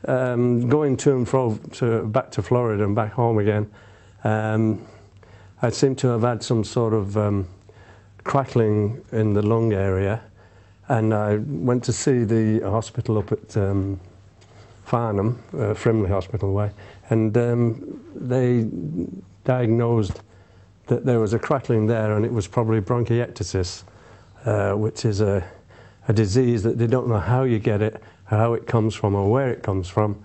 going to and fro back to Florida and back home again, I seem to have had some sort of crackling in the lung area, and I went to see the hospital up at Farnham, Frimley Hospital way, and they diagnosed that there was a crackling there, and it was probably bronchiectasis, which is a disease that they don't know how you get it, how it comes from or where it comes from,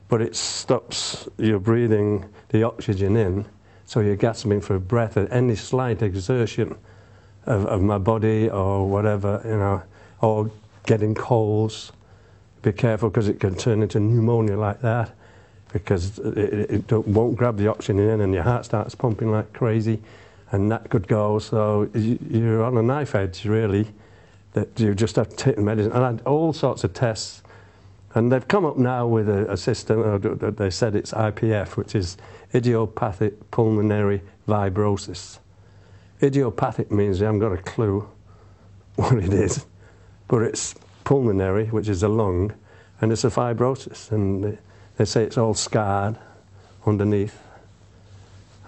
but it stops your breathing the oxygen in, so you're gasping for breath at any slight exertion of my body or whatever, you know, or getting colds. Be careful, because it can turn into pneumonia like that, because it won't grab the oxygen in and your heart starts pumping like crazy, and that could go. So you're on a knife edge, really, that you just have to take the medicine. And I had all sorts of tests, and they've come up now with a system, they said it's IPF, which is idiopathic pulmonary fibrosis. Idiopathic means you haven't got a clue what it is, but it's pulmonary, which is a lung, and it's a fibrosis, and they say it's all scarred underneath.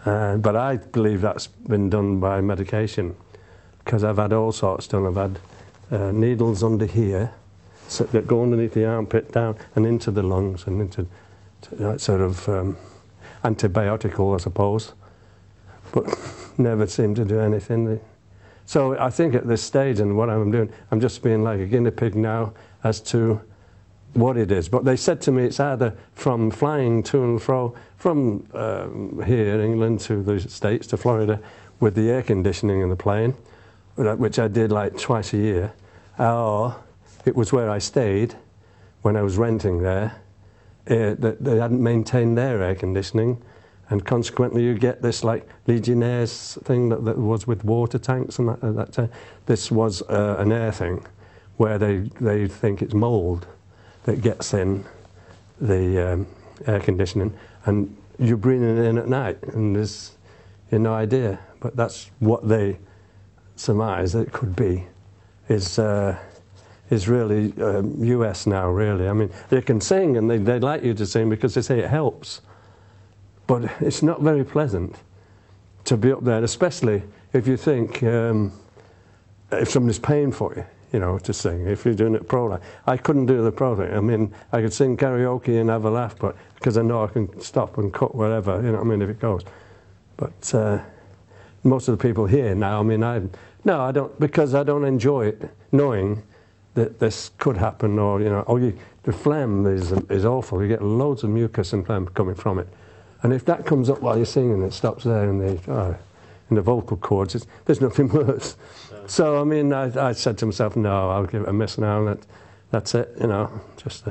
But I believe that's been done by medication, because I've had all sorts done. I've had needles under here that go underneath the armpit down and into the lungs and into sort of antibiotical, I suppose, but never seem to do anything. So I think at this stage, and what I'm doing, I'm just being like a guinea pig now as to what it is. But they said to me it's either from flying to and fro from here, England, to the States, to Florida, with the air conditioning in the plane, which I did like twice a year, or it was where I stayed when I was renting there, that they hadn't maintained their air conditioning, and consequently you get this like Legionnaires thing that was with water tanks and that this was an air thing where they think it's mould that gets in the air conditioning, and you're breathing it in at night, and there's you've no idea. But that's what they surmise that it could be, is really US now, really. I mean, they can sing, and they'd like you to sing because they say it helps. But it's not very pleasant to be up there, especially if you think if somebody's paying for you, you know, to sing. If you're doing it pro, I couldn't do the pro thing. I mean, I could sing karaoke and have a laugh, but because I know I can stop and cut wherever, you know what I mean, if it goes. But most of the people here now, I mean, I don't, because I don't enjoy it, knowing that this could happen, or you know, the phlegm is awful. You get loads of mucus and phlegm coming from it. And if that comes up while you're singing, it stops there in the vocal cords, there's nothing worse. Yeah. So, I mean, I said to myself, no, I'll give it a miss now, and that's it, you know, just